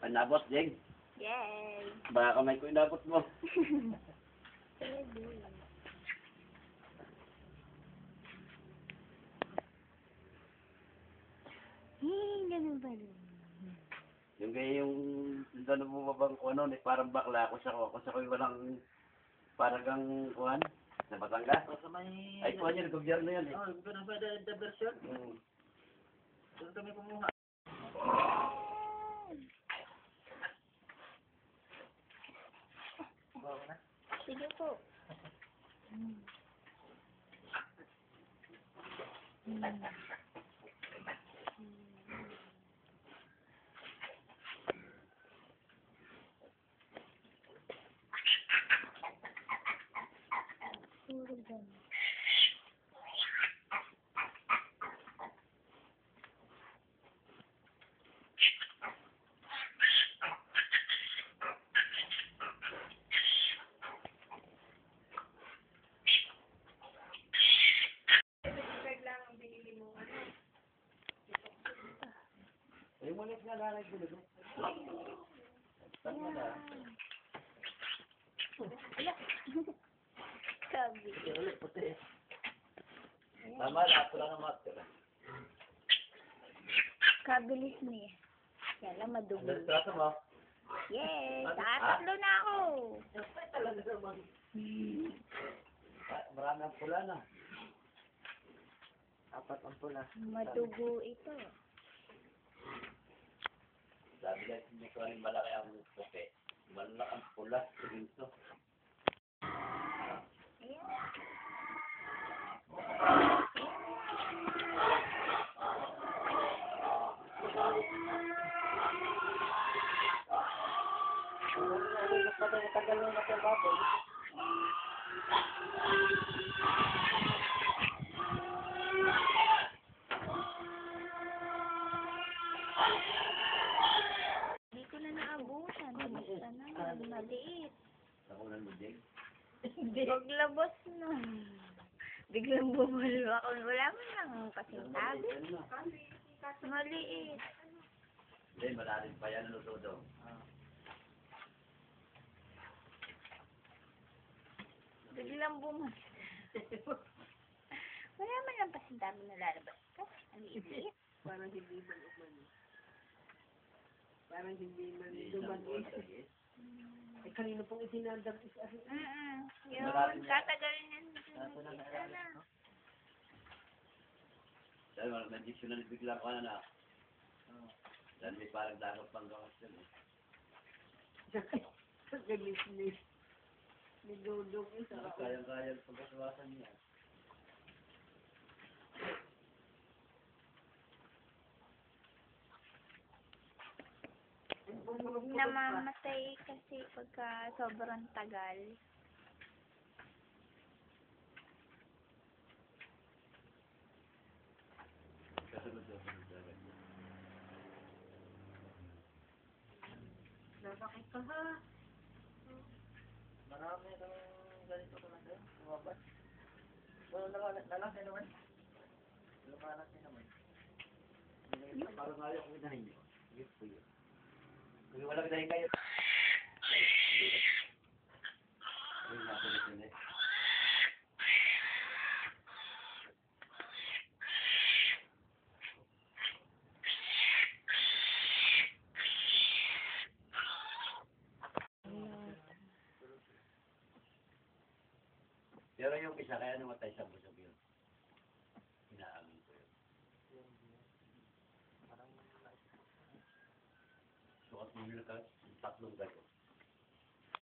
Nabot, Jeng. Yay! Baka kamay ko inabot mo. Ganun ba rin? Yung kaya yung doon bumabang ko ano, parang bakla ako sa ko walang parang kang kuhan sa Batangas. Sa may... Ay, kuhan yun, gobyerno yan eh. Oh, doon ba the version? Hmm. Doon kami kumuha. Bawa na. Sige po. Puro ganun. Ay, mulit nga nanay ko dito. Tama na. Sabi. Ulit, puti. Tama na, ako lang ang master. Kabilis niya. Kaya lang madugo. Ang trato mo? Yay! Tatatlo na ako! Talaga naman. Marami ang pula na. Apat ang pula. Madugo ito. Sabi lang, hindi ko rin malaki ang puti. Malaki ang pula. Ito. Tagal na natin baboy. Hindi ko na naabutan. Basta naman. Maliit. Nakunan mo, Jeng? Paglabas na. Biglang bumalo ako. Wala mo lang kasintabi. Maliit. Hindi, malalim pa yan ang luto. Biglang bumalo. Wala man lang kasintabi na lalabas ka. Ang liit. Parang hindi man umano. Parang hindi man Hindi dumating. lagi. Eh, kanino pong itinandang isa? Yun. Tatagalin yan. Dahil may dictionary bigla ko na. Dahil may parang dagat pang gawas yun eh. Galis ni Dudong isa. Kayang-kaya pagkaswasan niya. Namamatay kasi pagka sobrang tagal. Nakakit ka ha. Marami ng ganito ka na sa'yo. Lumabas. Lalaki naman. Lumalaki naman. Parang ayaw ko inahin niyo. Yes po yun. Kung wala kinahin kayo. Ayun nga po nito eh. Pero yung isa kaya namatay sa busog yun. Inaangin ko yun. Sukat mo yun ka, tatlong gato.